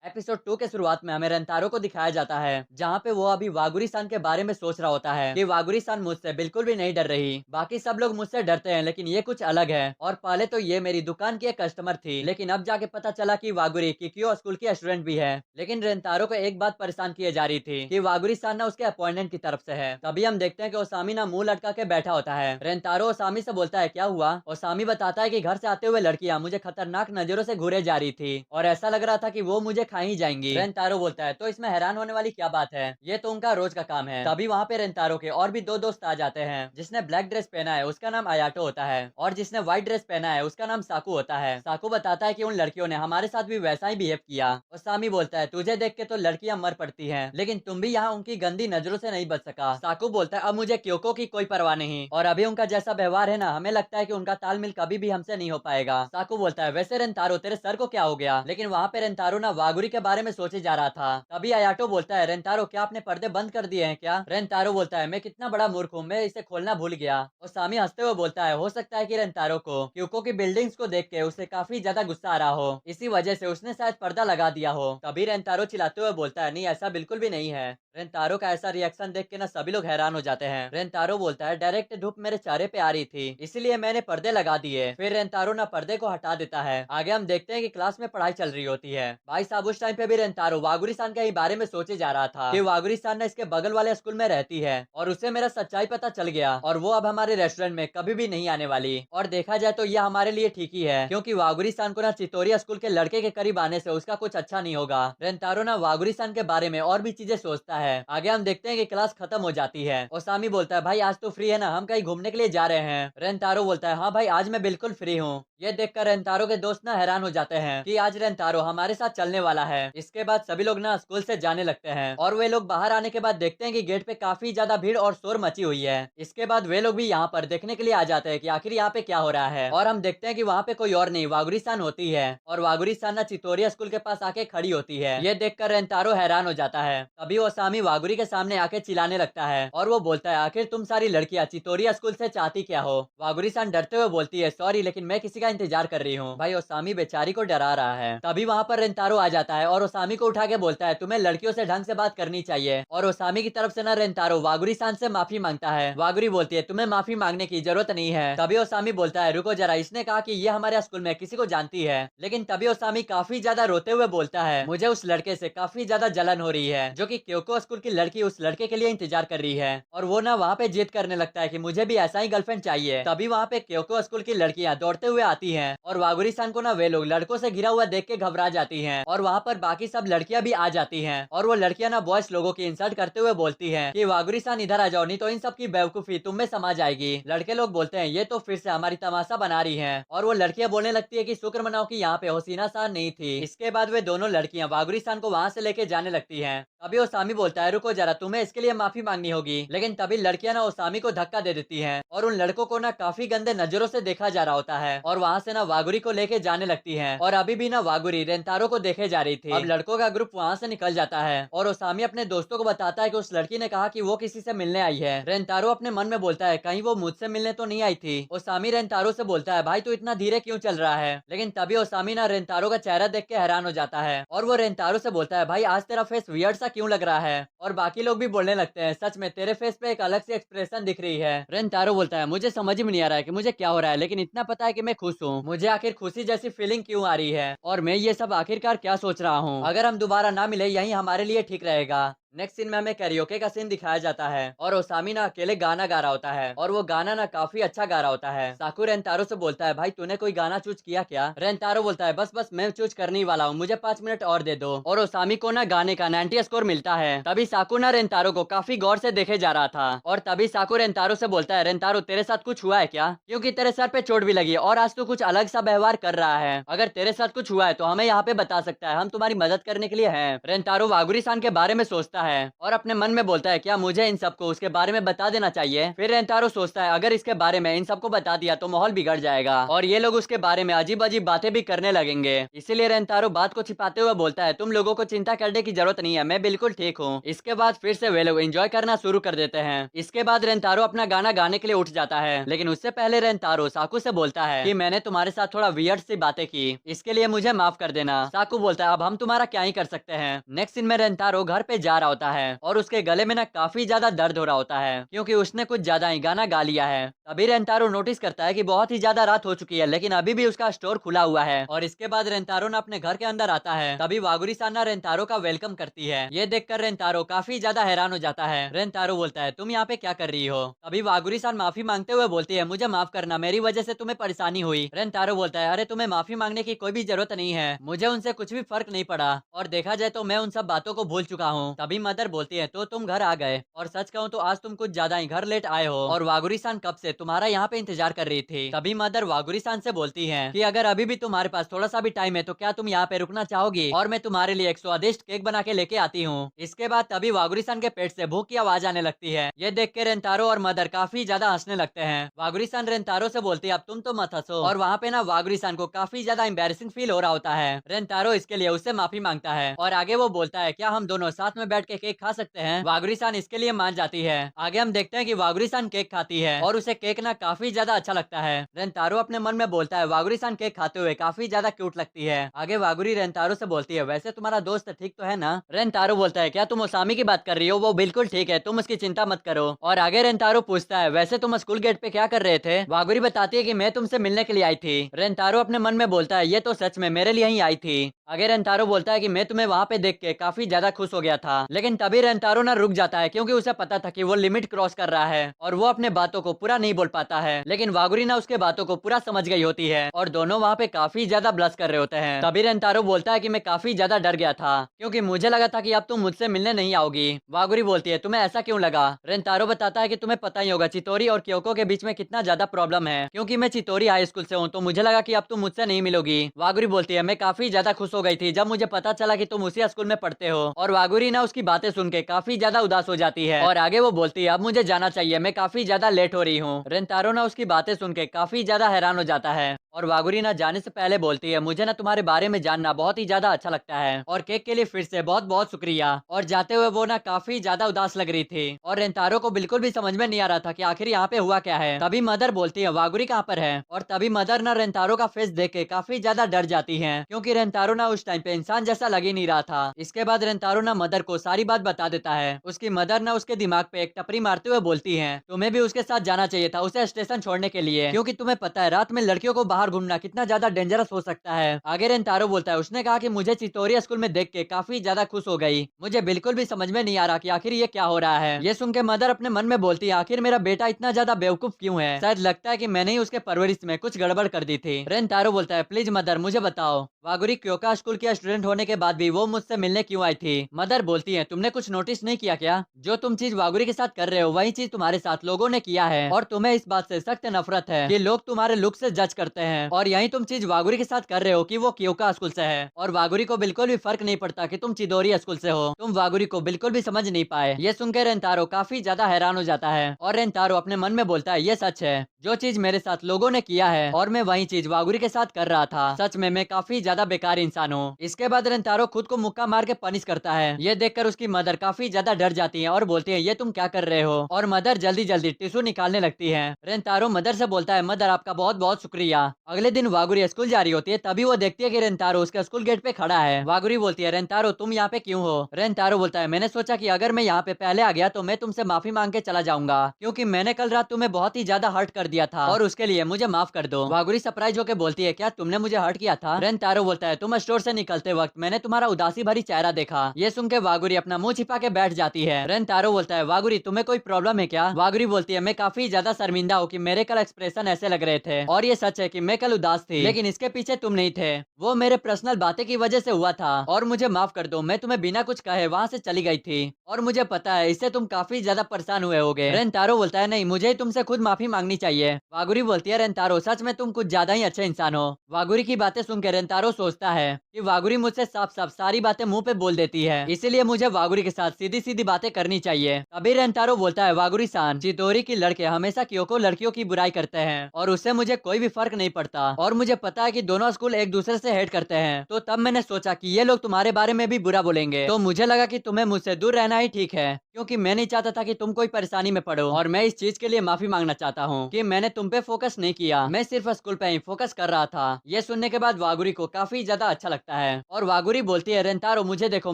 Episode 2 के शुरुआत में हमें रेंतारो को दिखाया जाता है जहाँ पे वो अभी वागुरी-सान के बारे में सोच रहा होता है कि वागुरी-सान मुझसे बिल्कुल भी नहीं डर रही। बाकी सब लोग मुझसे डरते हैं लेकिन ये कुछ अलग है। और पहले तो ये मेरी दुकान की एक कस्टमर थी लेकिन अब जाके पता चला कि वागुरी किक्यो स्कूल की स्टूडेंट भी है। लेकिन रेंतारो को एक बात परेशान किए जा रही थी कि वागुरी-सान ना उसके अपॉइंटमेंट की तरफ से है। तभी हम देखते हैं कि ओसामी ना मुंह लटका के बैठा होता है। रेंतारो ओसामी से बोलता है क्या हुआ। ओसामी बताता है कि घर से आते हुए लड़कियां मुझे खतरनाक नजरों से घूरे जा रही थी और ऐसा लग रहा था कि वो मुझे खा ही जाएंगी। रेंतारो बोलता है तो इसमें हैरान होने वाली क्या बात है, ये तो उनका रोज का काम है। तभी वहाँ पे रेंतारो के और भी दो दोस्त आ जाते हैं। जिसने ब्लैक ड्रेस पहना है उसका नाम आयाटो होता है और जिसने व्हाइट ड्रेस पहना है उसका नाम साकू होता है। साकू बताता है कि उन लड़कियों ने हमारे साथ भी वैसा ही बिहेव किया। ओसामी बोलता है तुझे देख के तो लड़कियां मर पड़ती हैं लेकिन तुम भी यहाँ उनकी गंदी नजरों से नहीं बच सका। साकू बोलता है अब मुझे क्योको की कोई परवाह नहीं और अभी उनका जैसा व्यवहार है ना हमें लगता है कि उनका तालमेल कभी भी हमसे नहीं हो पाएगा। साकू बोलता है वैसे रेंतारो तेरे सर को क्या हो गया। लेकिन वहाँ पे रेंतारो ना वागुरी के बारे में सोचे जा रहा था। तभी आयाटो बोलता है रेंतारो क्या आपने पर्दे बंद कर दिए हैं क्या। रेंतारो बोलता है मैं कितना बड़ा मूर्ख हूँ, मैं इसे खोलना भूल गया। और सामी हंसते हुए बोलता है हो सकता है कि रेंतारो को क्योको की बिल्डिंग्स को देख के उसे काफी ज्यादा गुस्सा आ रहा हो, इसी वजह से उसने शायद पर्दा लगा दिया हो। तभी रेंतारो चिल्लाते हुए बोलता है नहीं ऐसा बिल्कुल भी नहीं है। रेंतारो का ऐसा रिएक्शन देख के ना सभी लोग हैरान हो जाते हैं। रेंतारो बोलता है डायरेक्ट धूप मेरे चेहरे पे आ रही थी इसलिए मैंने पर्दे लगा दिए। फिर रेंतारो ना पर्दे को हटा देता है। आगे हम देखते हैं कि क्लास में पढ़ाई चल रही होती है। भाई साहब उस टाइम पे भी रेंतारो वागुरी-सान के ही बारे में सोचे जा रहा था कि वागुरी-सान ना इसके बगल वाले स्कूल में रहती है और उसे मेरा सच्चाई पता चल गया और वो अब हमारे रेस्टोरेंट में कभी भी नहीं आने वाली। और देखा जाए तो यह हमारे लिए ठीक ही है क्योंकि वागुरी-सान को ना चितोरिया स्कूल के लड़के के करीब आने से उसका कुछ अच्छा नहीं होगा। रेंतारो ना वागुरी-सान के बारे में और भी चीजें सोचता है। आगे हम देखते हैं कि क्लास खत्म हो जाती है। ओसामी बोलता है भाई आज तो फ्री है ना, हम कहीं घूमने के लिए जा रहे हैं। रेंतारो बोलता है हाँ भाई आज मैं बिल्कुल फ्री हूँ। ये देखकर रेंतारो के दोस्त ना हैरान हो जाते हैं कि आज रेंतारो हमारे साथ चलने वाला है। इसके बाद सभी लोग ना स्कूल से जाने लगते हैं और वे लोग बाहर आने के बाद देखते हैं कि गेट पे काफी ज्यादा भीड़ और शोर मची हुई है। इसके बाद वे लोग भी यहाँ पर देखने के लिए आ जाते हैं कि आखिर यहाँ पे क्या हो रहा है। और हम देखते हैं कि वहाँ पे कोई और नहीं वागुरी-सान होती है और वागुरी-सान ना चितोरिया स्कूल के पास आके खड़ी होती है। ये देखकर रेंतारो हैरान हो जाता है। तभी ओसामी वागुरी के सामने आके चिल्लाने लगता है और वो बोलता है आखिर तुम सारी लड़कियां चितोरिया स्कूल से चाहती क्या हो। वागुरी-सान डरते हुए बोलती है सॉरी लेकिन मैं किसी का इंतजार कर रही हूँ। भाई ओसामी बेचारी को डरा रहा है। तभी वहाँ पर रेंतारो आ जाता है और ओसामी को उठा के बोलता है तुम्हें लड़कियों से ढंग से बात करनी चाहिए। और ओसामी की तरफ से ना रेंतारो वागुरी-सान से माफी मांगता है। वागुरी बोलती है तुम्हें माफी मांगने की जरूरत नहीं है। तभी ओसामी बोलता है रुको जरा, इसने कहा कि ये हमारे स्कूल में किसी को जानती है। लेकिन तभी ओसामी काफी ज्यादा रोते हुए बोलता है मुझे उस लड़के से काफी ज्यादा जलन हो रही है जो कि क्योको स्कूल की लड़की उस लड़के के लिए इंतजार कर रही है। और वो ना वहाँ पे जिद करने लगता है कि मुझे भी ऐसा ही गर्लफ्रेंड चाहिए। तभी वहाँ पे क्योको स्कूल की लड़कियां दौड़ते हुए आती हैं और वागुरी-सान को ना वे लोग लड़कों से घिरा हुआ देख के घबरा जाती हैं। और वहाँ पर बाकी सब लड़कियां भी आ जाती हैं और वो लड़कियां ना बॉयज लोगों की इंसल्ट करते हुए बोलती हैं कि वागुरी-सान इधर आ जाओ नहीं तो इन सब की बेवकूफी तुम में समा जाएगी। लड़के लोग बोलते हैं ये तो फिर से हमारी तमाशा बना रही है और वो लड़कियां बोलने लगती है कि शुक्र मनाओ कि यहाँ पे हसीना-सान नहीं थी। इसके बाद वे दोनों लड़कियां वागुरी-सान को वहाँ से लेके जाने लगती है। तभी ओसामी बोलता है रुको जरा, तुम्हें इसके लिए माफी मांगनी होगी। लेकिन तभी लड़कियां ना ओसामी को धक्का दे देती हैं और उन लड़कों को ना काफी गंदे नजरों से देखा जा रहा होता है और वहाँ से ना वागुरी को लेके जाने लगती हैं। और अभी भी ना वागुरी रेंतारो को देखे जा रही थी। अब लड़कों का ग्रुप वहाँ से निकल जाता है और ओसामी अपने दोस्तों को बताता है कि उस लड़की ने कहा कि वो किसी से मिलने आई है। रेंतारो अपने मन में बोलता है कहीं वो मुझसे मिलने तो नहीं आई थी। ओसामी रेंतारो से बोलता है भाई तू इतना धीरे क्यों चल रहा है। लेकिन तभी ओसामी ना रेंतारो का चेहरा देख के हैरान हो जाता है और वो रेंतारो से बोलता है भाई आज तेरा फेस वियर्ड सा क्यों लग रहा है। और बाकी लोग भी बोलने लगते हैं सच में तेरे फेस पे एक अलग सी एक्सप्रेशन दिख रही है। रेंतारो बोलता है मुझे समझ में नहीं आ रहा है कि मुझे क्या हो रहा है लेकिन इतना पता है कि मैं खुश हूँ। मुझे आखिर खुशी जैसी फीलिंग क्यों आ रही है और मैं ये सब आखिरकार क्या सोच रहा हूँ। अगर हम दोबारा ना मिले यही हमारे लिए ठीक रहेगा। नेक्स्ट सीन में हमें कैरियोके का सीन दिखाया जाता है और ओसामी ना अकेले गाना गा रहा होता है और वो गाना ना काफी अच्छा गा रहा होता है। साकू रेंतारो से बोलता है भाई तूने कोई गाना चूज किया क्या। रेंतारो बोलता है बस बस मैं चूज करने ही वाला हूँ, मुझे 5 मिनट और दे दो। और ओसामी को ना गाने का 90 स्कोर मिलता है। तभी साकू ना रेंतारो को काफी गौर से देखे जा रहा था और तभी साकू रेंतारो से बोलता है रेंतारो तेरे साथ कुछ हुआ है क्या, क्योंकि तेरे सर पे चोट भी लगी है और आज तू कुछ अलग सा व्यवहार कर रहा है। अगर तेरे साथ कुछ हुआ है तो हमें यहाँ पे बता सकता है, हम तुम्हारी मदद करने के लिए हैं। रेंतारो वागुरी-सान के बारे में सोचता है और अपने मन में बोलता है क्या मुझे इन सबको उसके बारे में बता देना चाहिए। फिर रेंतारो सोचता है अगर इसके बारे में इन सबको बता दिया तो माहौल बिगड़ जाएगा और ये लोग उसके बारे में अजीब अजीब बातें भी करने लगेंगे। इसीलिए रेंतारो बात को छिपाते हुए बोलता है तुम लोगों को चिंता करने की जरूरत नहीं है, मैं बिल्कुल ठीक हूँ। इसके बाद फिर से वे लोग एंजॉय करना शुरू कर देते हैं। इसके बाद रेंतारो अपना गाना गाने के लिए उठ जाता है, लेकिन उससे पहले रेंतारो साकू से बोलता है कि मैंने तुम्हारे साथ थोड़ा वियर्ड सी बातें की, इसके लिए मुझे माफ कर देना। साकू बोलता है अब हम तुम्हारा क्या ही कर सकते हैं। नेक्स्ट सीन में रेंतारो घर पे जा रहा होता है और उसके गले में ना काफी ज्यादा दर्द हो रहा होता है क्योंकि उसने कुछ ज्यादा ही गाना गा लिया है। तभी रेंतारो नोटिस करता है कि बहुत ही ज्यादा रात हो चुकी है लेकिन अभी भी उसका स्टोर खुला हुआ है। और इसके बाद रेंतारो ना अपने घर के अंदर आता है, तभी वागुरी सान ना रेंतारो का वेलकम करती है। ये देखकर रेंतारो काफी ज्यादा हैरान हो जाता है। रेंतारो बोलता है तुम यहाँ पे क्या कर रही हो। तभी वागुरी सान माफी मांगते हुए बोलती है मुझे माफ करना, मेरी वजह से तुम्हें परेशानी हुई। रेंतारो बोलता है अरे तुम्हें माफी मांगने की कोई भी जरूरत नहीं है, मुझे उनसे कुछ भी फर्क नहीं पड़ा और देखा जाए तो मैं उन सब बातों को भूल चुका हूँ। तभी मदर बोलती है तो तुम घर आ गए, और सच कहूँ तो आज तुम कुछ ज्यादा ही घर लेट आए हो और वागुरी सान कब से तुम्हारा यहाँ पे इंतजार कर रही थी। तभी मदर वागुरी सान से बोलती है कि अगर अभी भी तुम्हारे पास थोड़ा सा भी टाइम है तो क्या तुम यहाँ पे रुकना चाहोगी और मैं तुम्हारे लिए एक स्वादिष्ट केक बना के लेके आती हूँ। इसके बाद तभी वागुरी सान के पेट से भूख की आवाज आने लगती है। ये देख के रेंतारो और मदर काफी ज्यादा हंसने लगते हैं। वागुरी सान रेंतारो से बोलती है अब तुम तो मत हंसो, और वहाँ पे ना वागुरी सान को काफी ज्यादा एम्बेरसिंग फील हो रहा होता है। रेंतारो इसके लिए उससे माफी मांगता है और आगे वो बोलता है क्या हम दोनों साथ में बैठ के केक खा सकते हैं। वागुरी सान इसके लिए मान जाती है। आगे हम देखते हैं कि वागुरी सान केक खाती है और उसे केक ना काफी ज्यादा अच्छा लगता है। रेंतारो अपने मन में बोलता है वागुरी सान केक खाते हुए काफी ज्यादा क्यूट लगती है। आगे वागुरी रेंतारो से बोलती है वैसे तुम्हारा दोस्त ठीक तो है ना। रेंतारो बोलता है क्या तुम ओसामी की बात कर रही हो, वो बिल्कुल ठीक है, तुम उसकी चिंता मत करो। और आगे रेंतारो पूछता है वैसे तुम स्कूल गेट पे क्या कर रहे थे। वागुरी बताती है कि मैं तुमसे मिलने के लिए आई थी। रेंतारो अपने मन में बोलता है ये तो सच में मेरे लिए ही आई थी। आगे रेंतारो बोलता है कि मैं तुम्हें वहां पे देख के काफी ज्यादा खुश हो गया था, लेकिन तभी रेंतारो ना रुक जाता है क्योंकि उसे पता था कि वो लिमिट क्रॉस कर रहा है और वो अपने बातों को पूरा नहीं बोल पाता है। लेकिन वागुरी ना उसके बातों को पूरा समझ गई होती है और दोनों वहाँ पे काफी ज्यादा ब्लश कर रहे होते हैं। तभी रेंतारो बोलता है कि मैं काफी ज्यादा डर गया था क्योंकि मुझे लगा था कि अब तुम मुझसे मिलने नहीं आओगी। वागुरी बोलती है तुम्हें ऐसा क्यों लगा। रेंतारो बताता है कि तुम्हें पता ही होगा चितोरी और क्योको के बीच में कितना ज्यादा प्रॉब्लम है, क्योंकि मैं चितोरी हाई स्कूल से हूँ तो मुझे लगा कि अब तुम मुझसे नहीं मिलोगी। वागुरी बोलती है मैं काफी ज्यादा खुश हो गई थी जब मुझे पता चला कि तुम उसी स्कूल में पढ़ते हो। और वागुरी ना उसकी बातें सुन के काफी ज्यादा उदास हो जाती है और आगे वो बोलती है अब मुझे जाना चाहिए, मैं काफी ज्यादा लेट हो रही हूँ। रेंतारो ना उसकी बातें सुन के काफी ज्यादा हैरान हो जाता है और वागुरी ना जाने से पहले बोलती है मुझे ना तुम्हारे बारे में जानना बहुत ही ज्यादा अच्छा लगता है और केक के लिए फिर से बहुत बहुत शुक्रिया। और जाते हुए वो ना काफी ज्यादा उदास लग रही थी और रेंतारो को बिल्कुल भी समझ में नहीं आ रहा था कि आखिर यहाँ पे हुआ क्या है। तभी मदर बोलती है वागुरी कहाँ पर है, और तभी मदर ना रेंतारो का फेस देख के काफी ज्यादा डर जाती है क्योंकि रेंतारो ना उस टाइम पे इंसान जैसा लग ही नहीं रहा था। इसके बाद रेंतारो ना मदर को सारी बात बता देता है। उसकी मदर ना उसके दिमाग पे एक टपरी मारते हुए बोलती है तुम्हें भी उसके साथ जाना चाहिए था उसे स्टेशन छोड़ने के लिए, क्योंकि तुम्हें पता है रात में लड़कियों को बाहर घूमना कितना ज्यादा डेंजरस हो सकता है। आगे रेंतारो बोलता है उसने कहा कि मुझे चितोरिया स्कूल में देख के काफी ज्यादा खुश हो गई, मुझे बिल्कुल भी समझ में नहीं आ रहा कि आखिर ये क्या हो रहा है। ये सुन के मदर अपने मन में बोलती है आखिर मेरा बेटा इतना ज्यादा बेवकूफ क्यों है, शायद लगता है कि मैंने ही उसके परवरिश में कुछ गड़बड़ कर दी थी। रेंतारो बोलता है प्लीज मदर मुझे बताओ वागुरी क्योका स्कूल की स्टूडेंट होने के बाद भी वो मुझसे मिलने क्यों आई थी। मदर बोलती है तुमने कुछ नोटिस नहीं किया क्या, जो तुम चीज वागुरी के साथ कर रहे हो वही चीज तुम्हारे साथ लोगों ने किया है और तुम्हें इस बात से सख्त नफरत है कि लोग तुम्हारे लुक से जज करते हैं, और यही तुम चीज वागुरी के साथ कर रहे हो कि वो क्योका स्कूल से है और वागुरी को बिल्कुल भी फर्क नहीं पड़ता कि तुम चिदोरी स्कूल से हो। तुम वागुरी को बिल्कुल भी समझ नहीं पाए। ये सुनकर रेंतारो काफी ज्यादा हैरान हो जाता है और रेंतारो अपने मन में बोलता है ये सच है, जो चीज मेरे साथ लोगों ने किया है और मैं वही चीज वागुरी के साथ कर रहा था, सच में मैं काफी ज्यादा बेकार इंसान हूँ। इसके बाद रेंतारो खुद को मुक्का मार के पनिश करता है। ये देखकर उसकी मदर काफी ज्यादा डर जाती है और बोलती है ये तुम क्या कर रहे हो, और मदर जल्दी जल्दी टिश्यू निकालने लगती है। रेंतारो मदर से बोलता है मदर आपका बहुत बहुत शुक्रिया। अगले दिन वागुरी स्कूल जा रही होती है, तभी वो देखती है कि रेंतारो उसके स्कूल गेट पे खड़ा है। वागुरी बोलती है रेंतारो तुम यहाँ पे क्यों हो। रेंतारो बोलता है मैंने सोचा कि अगर मैं यहाँ पे पहले आ गया तो मैं तुमसे माफी मांग के चला जाऊंगा, क्योंकि मैंने कल रात तुम्हें बहुत ही ज्यादा हर्ट कर दिया था और उसके लिए मुझे माफ कर दो। वागुरी सरप्राइज होकर बोलती है क्या तुमने मुझे हर्ट किया था। रेंतारो बोलता है तुम स्टोर से निकलते वक्त मैंने तुम्हारा उदासी भरी चेहरा देखा। ये सुन के वागुरी अपना मुंह छिपा के बैठ जाती है। रेंतारो बोलता है वागुरी तुम्हें कोई प्रॉब्लम है क्या। वागुरी बोलती है मैं काफी ज्यादा शर्मिंदा हूँ कि मेरे कल एक्सप्रेशन ऐसे लग रहे थे, और ये सच है कि मैं कल उदास थी, लेकिन इसके पीछे तुम नहीं थे, वो मेरे पर्सनल बातें की वजह से हुआ था और मुझे माफ कर दो, मैं तुम्हें बिना कुछ कहे वहाँ से चली गई थी और मुझे पता है इससे तुम काफी ज्यादा परेशान हुए होगे। रेंतारो बोलता है नहीं मुझे ही तुमसे खुद माफी मांगनी चाहिए। वागुरी बोलती है रेंतारो सच में तुम कुछ ज्यादा ही अच्छे इंसान हो। वागुरी की बातें सुनकर रेंतारो सोचता है कि वागुरी मुझसे साफ साफ सारी बातें मुंह पे बोल देती है, इसीलिए मुझे वागुरी के साथ सीधी सीधी बातें करनी चाहिए। तभी रेंतारो बोलता है, वागुरी सान, चितोरी की लड़के हमेशा क्योको लड़कियों की बुराई करते हैं और उससे मुझे कोई भी फर्क नहीं पड़ता और मुझे पता है कि दोनों स्कूल एक दूसरे से हेट करते हैं। तो तब मैंने सोचा कि ये लोग तुम्हारे बारे में भी बुरा बोलेंगे, तो मुझे लगा कि तुम्हें मुझसे दूर रहना ही ठीक है, क्योंकि मैं नहीं चाहता था कि तुम कोई परेशानी में पड़ो। और मैं इस चीज के लिए माफी मांगना चाहता हूँ कि मैंने तुम पे फोकस नहीं किया, मैं सिर्फ स्कूल पे ही फोकस कर रहा था। ये सुनने के बाद वागुरी को काफी ज्यादा अच्छा लगता है और वागुरी बोलती है, रेंतारो मुझे देखो,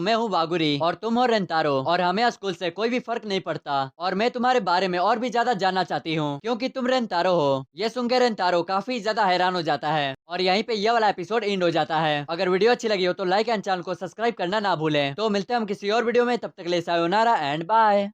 मैं हूँ वागुरी और तुम हो रेंतारो और हमें स्कूल से कोई भी फर्क नहीं पड़ता और मैं तुम्हारे बारे में और भी ज्यादा जानना चाहती हूँ क्योंकि तुम रेंतारो हो। ये सुनकर रेंतारो काफी ज्यादा हैरान हो जाता है और यहीं पे ये वाला एपिसोड एंड हो जाता है। अगर वीडियो अच्छी लगी हो तो लाइक एंड चैनल को सब्सक्राइब करना ना भूलें। तो मिलते हैं हम किसी और वीडियो में, तब तक के लिए सायोनारा एंड बाय।